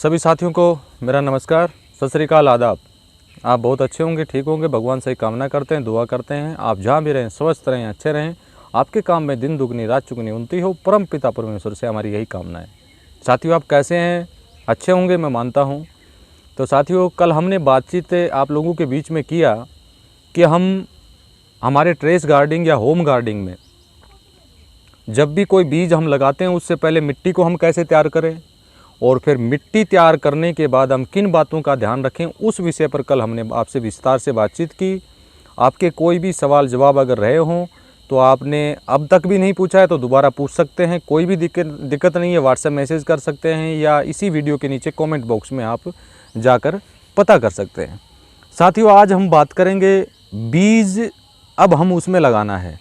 सभी साथियों को मेरा नमस्कार, सत श्री अकाल, आदाब। आप बहुत अच्छे होंगे, ठीक होंगे, भगवान से कामना करते हैं, दुआ करते हैं आप जहाँ भी रहें स्वस्थ रहें, अच्छे रहें, आपके काम में दिन दुगनी रात चुगनी उन्नति हो, परम पिता परमेश्वर से हमारी यही कामना है। साथियों, आप कैसे हैं? अच्छे होंगे मैं मानता हूँ। तो साथियों, कल हमने बातचीत आप लोगों के बीच में किया कि हम हमारे टेरेस गार्डनिंग या होम गार्डनिंग में जब भी कोई बीज हम लगाते हैं उससे पहले मिट्टी को हम कैसे तैयार करें और फिर मिट्टी तैयार करने के बाद हम किन बातों का ध्यान रखें, उस विषय पर कल हमने आपसे विस्तार से बातचीत की। आपके कोई भी सवाल जवाब अगर रहे हों तो आपने अब तक भी नहीं पूछा है तो दोबारा पूछ सकते हैं, कोई भी दिक्कत नहीं है। व्हाट्सएप मैसेज कर सकते हैं या इसी वीडियो के नीचे कमेंट बॉक्स में आप जाकर पता कर सकते हैं। साथियों, आज हम बात करेंगे बीज अब हम उसमें लगाना है,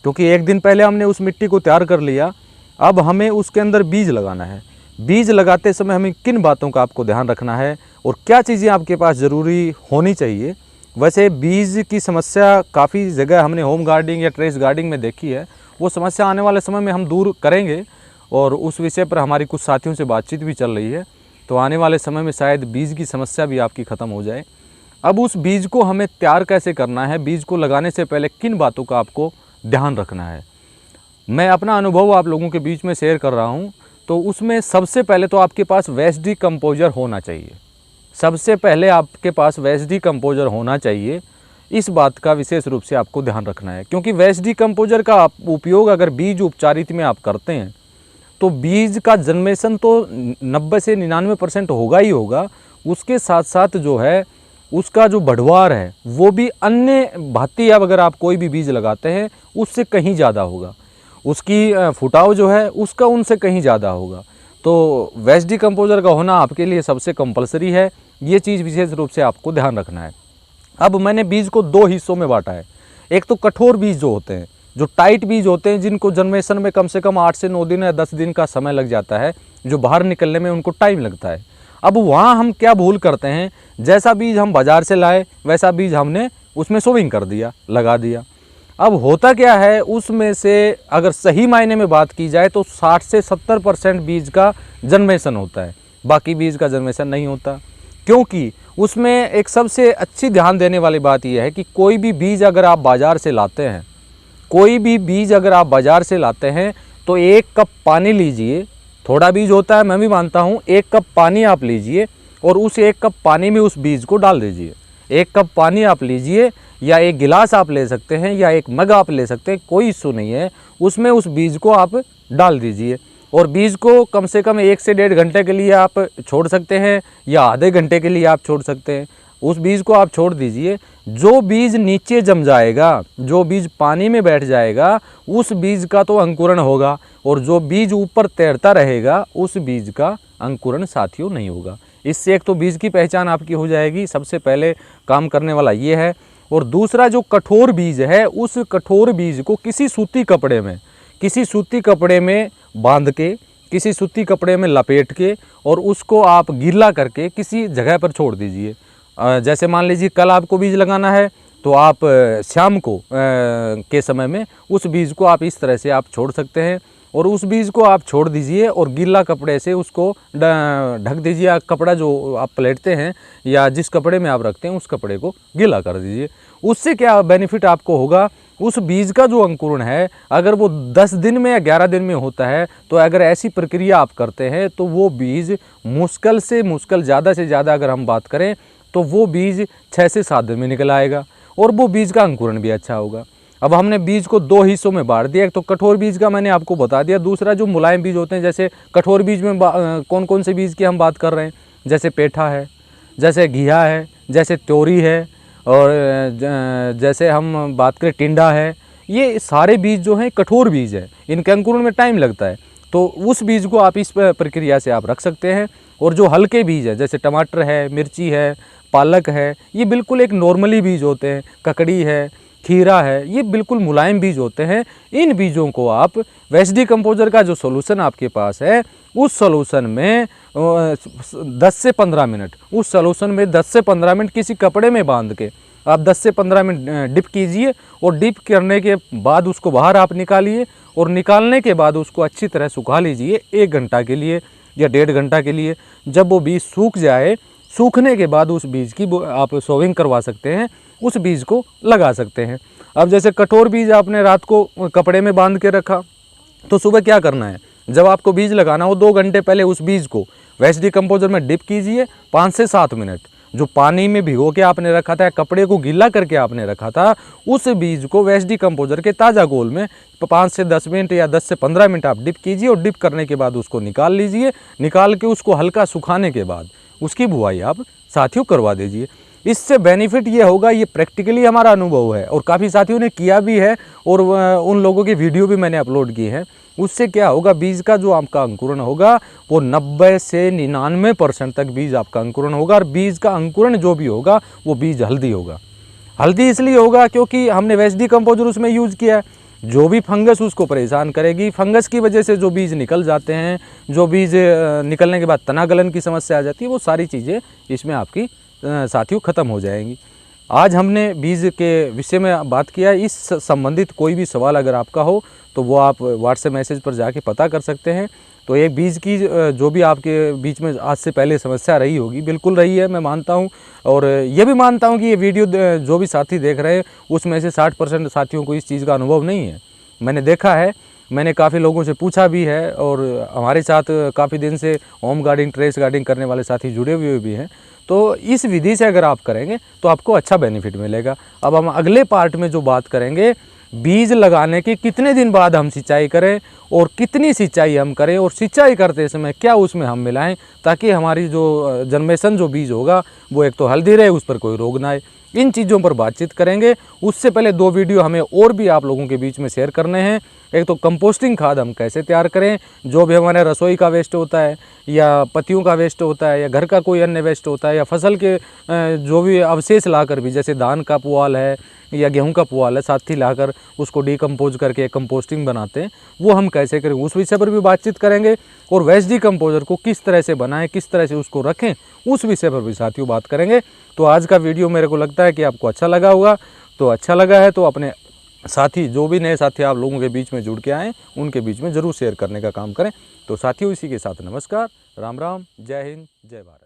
क्योंकि एक दिन पहले हमने उस मिट्टी को तैयार कर लिया, अब हमें उसके अंदर बीज लगाना है। बीज लगाते समय हमें किन बातों का आपको ध्यान रखना है और क्या चीज़ें आपके पास ज़रूरी होनी चाहिए। वैसे बीज की समस्या काफ़ी जगह हमने होम गार्डनिंग या टेरेस गार्डनिंग में देखी है, वो समस्या आने वाले समय में हम दूर करेंगे और उस विषय पर हमारी कुछ साथियों से बातचीत भी चल रही है। तो आने वाले समय में शायद बीज की समस्या भी आपकी ख़त्म हो जाए। अब उस बीज को हमें तैयार कैसे करना है, बीज को लगाने से पहले किन बातों का आपको ध्यान रखना है, मैं अपना अनुभव आप लोगों के बीच में शेयर कर रहा हूँ। तो उसमें सबसे पहले तो आपके पास वेस्ट डिकम्पोजर होना चाहिए। सबसे पहले आपके पास वेस्ट डिकम्पोजर होना चाहिए। इस बात का विशेष रूप से आपको ध्यान रखना है, क्योंकि वेस्ट डिकम्पोजर का उपयोग अगर बीज उपचारित में आप करते हैं तो बीज का जन्मेशन तो 90 से 99% होगा ही होगा। उसके साथ साथ जो है उसका जो बढ़वार है वो भी अन्य भांति अगर आप कोई भी बीज लगाते हैं उससे कहीं ज़्यादा होगा, उसकी फुटाव जो है उसका उनसे कहीं ज़्यादा होगा। तो वेस्ट डिकम्पोजर का होना आपके लिए सबसे कंपलसरी है, ये चीज़ विशेष रूप से आपको ध्यान रखना है। अब मैंने बीज को दो हिस्सों में बांटा है। एक तो कठोर बीज जो होते हैं, जो टाइट बीज होते हैं, जिनको जन्मेशन में कम से कम 8 से 9 दिन या 10 दिन का समय लग जाता है, जो बाहर निकलने में उनको टाइम लगता है। अब वहाँ हम क्या भूल करते हैं, जैसा बीज हम बाज़ार से लाए वैसा बीज हमने उसमें सोविंग कर दिया, लगा दिया। अब होता क्या है, उसमें से अगर सही मायने में बात की जाए तो 60 से 70% बीज का जन्मेशन होता है, बाकी बीज का जन्मेशन नहीं होता। क्योंकि उसमें एक सबसे अच्छी ध्यान देने वाली बात यह है कि कोई भी बीज अगर आप बाज़ार से लाते हैं, कोई भी बीज अगर आप बाज़ार से लाते हैं तो 1 कप पानी लीजिए। थोड़ा बीज होता है, मैं भी मानता हूँ। 1 कप पानी आप लीजिए और उस 1 कप पानी में उस बीज को डाल दीजिए। 1 कप पानी आप लीजिए या 1 गिलास आप ले सकते हैं या 1 मग आप ले सकते हैं, कोई इशू नहीं है। उसमें उस बीज को आप डाल दीजिए और बीज को कम से कम 1 से 1.5 घंटे के लिए आप छोड़ सकते हैं या आधे घंटे के लिए आप छोड़ सकते हैं। उस बीज को आप छोड़ दीजिए। जो बीज नीचे जम जाएगा, जो बीज पानी में बैठ जाएगा, उस बीज का तो अंकुरण होगा और जो बीज ऊपर तैरता रहेगा उस बीज का अंकुरण साथियों नहीं होगा। इससे एक तो बीज की पहचान आपकी हो जाएगी, सबसे पहले काम करने वाला ये है। और दूसरा जो कठोर बीज है, उस कठोर बीज को किसी सूती कपड़े में बांध के, किसी सूती कपड़े में लपेट के और उसको आप गीला करके किसी जगह पर छोड़ दीजिए। जैसे मान लीजिए कल आपको बीज लगाना है तो आप शाम को के समय में उस बीज को आप इस तरह से आप छोड़ सकते हैं और उस बीज को आप छोड़ दीजिए और गीला कपड़े से उसको ढक दीजिए। कपड़ा जो आप पलटते हैं या जिस कपड़े में आप रखते हैं उस कपड़े को गीला कर दीजिए। उससे क्या बेनिफिट आपको होगा, उस बीज का जो अंकुरण है अगर वो 10 दिन में या 11 दिन में होता है, तो अगर ऐसी प्रक्रिया आप करते हैं तो वो बीज मुश्किल से ज़्यादा अगर हम बात करें तो वो बीज 6 से 7 दिन में निकल आएगा और वो बीज का अंकुरण भी अच्छा होगा। अब हमने बीज को 2 हिस्सों में बांट दिया। एक तो कठोर बीज का मैंने आपको बता दिया, दूसरा जो मुलायम बीज होते हैं। जैसे कठोर बीज में कौन कौन से बीज की हम बात कर रहे हैं, जैसे पेठा है, जैसे घिया है, जैसे त्योरी है और जैसे हम बात करें टिंडा है। ये सारे बीज जो हैं कठोर बीज है, इनके अंकुरण में टाइम लगता है, तो उस बीज को आप इस प्रक्रिया से आप रख सकते हैं। और जो हल्के बीज है जैसे टमाटर है, मिर्ची है, पालक है, ये बिल्कुल एक नॉर्मली बीज होते हैं। ककड़ी है, खीरा है, ये बिल्कुल मुलायम बीज होते हैं। इन बीजों को आप वेस्ट डिकम्पोजर का जो सोल्यूशन आपके पास है उस सोल्यूशन में 10 से 15 मिनट, उस सोल्यूशन में 10 से 15 मिनट किसी कपड़े में बांध के आप 10 से 15 मिनट डिप कीजिए और डिप करने के बाद उसको बाहर आप निकालिए और निकालने के बाद उसको अच्छी तरह सुखा लीजिए 1 घंटा के लिए। या 1.5 घंटा के लिए। जब वो बीज सूख जाए, सूखने के बाद उस बीज की आप सोविंग करवा सकते हैं, उस बीज को लगा सकते हैं। अब जैसे कठोर बीज आपने रात को कपड़े में बांध के रखा, तो सुबह क्या करना है, जब आपको बीज लगाना हो 2 घंटे पहले उस बीज को वेस्ट डिकम्पोजर में डिप कीजिए 5 से 7 मिनट। जो पानी में भिगो के आपने रखा था, कपड़े को गीला करके आपने रखा था, उस बीज को वेस्ट डिकम्पोजर के ताज़ा घोल में 5 से 10 मिनट या 10 से 15 मिनट आप डिप कीजिए और डिप करने के बाद उसको निकाल लीजिए। निकाल के उसको हल्का सुखाने के बाद उसकी बुआई आप साथियों करवा दीजिए। इससे बेनिफिट ये होगा, ये प्रैक्टिकली हमारा अनुभव है और काफ़ी साथियों ने किया भी है और उन लोगों की वीडियो भी मैंने अपलोड की है। उससे क्या होगा, बीज का जो आपका अंकुरण होगा वो 90 से 99% तक बीज आपका अंकुरण होगा। और बीज का अंकुरण जो भी होगा वो बीज हल्दी होगा। हल्दी इसलिए होगा क्योंकि हमने वेस्ट डिकम्पोजर उसमें यूज़ किया है। जो भी फंगस उसको परेशान करेगी, फंगस की वजह से जो बीज निकल जाते हैं, जो बीज निकलने के बाद तना गलन की समस्या आ जाती है, वो सारी चीज़ें इसमें आपकी साथियों ख़त्म हो जाएंगी। आज हमने बीज के विषय में बात किया। इस संबंधित कोई भी सवाल अगर आपका हो तो वो आप व्हाट्सएप मैसेज पर जाके पता कर सकते हैं। तो एक बीज की जो भी आपके बीच में आज से पहले समस्या रही होगी, बिल्कुल रही है, मैं मानता हूँ। और ये भी मानता हूँ कि ये वीडियो जो भी साथी देख रहे हैं उसमें से 60% साथियों को इस चीज़ का अनुभव नहीं है। मैंने देखा है, मैंने काफ़ी लोगों से पूछा भी है और हमारे साथ काफ़ी दिन से होम गार्डनिंग, टेरेस गार्डनिंग करने वाले साथी जुड़े हुए भी हैं। तो इस विधि से अगर आप करेंगे तो आपको अच्छा बेनिफिट मिलेगा। अब हम अगले पार्ट में जो बात करेंगे, बीज लगाने के कितने दिन बाद हम सिंचाई करें और कितनी सिंचाई हम करें और सिंचाई करते समय क्या उसमें हम मिलाएं, ताकि हमारी जो जन्मेशन जो बीज होगा वो एक तो हेल्दी रहे, उस पर कोई रोग ना आए। इन चीज़ों पर बातचीत करेंगे। उससे पहले 2 वीडियो हमें और भी आप लोगों के बीच में शेयर करने हैं। एक तो कंपोस्टिंग खाद हम कैसे तैयार करें, जो भी हमारे रसोई का वेस्ट होता है या पत्तियों का वेस्ट होता है या घर का कोई अन्य वेस्ट होता है या फसल के जो भी अवशेष लाकर भी, जैसे धान का पुआल है या गेहूं का पुआल है, साथ ही लाकर उसको डिकम्पोज करके कंपोस्टिंग बनाते हैं, वो हम कैसे करें, उस विषय पर भी बातचीत करेंगे। और वेस्ट डिकम्पोजर को किस तरह से बनाएं, किस तरह से उसको रखें, उस विषय पर भी साथियों बात करेंगे। तो आज का वीडियो मेरे को लगता है कि आपको अच्छा लगा होगा। तो अच्छा लगा है तो अपने साथी, जो भी नए साथी आप लोगों के बीच में जुड़ के आएँ, उनके बीच में ज़रूर शेयर करने का काम करें। तो साथियों, इसी के साथ नमस्कार, राम राम, जय हिंद, जय भारत।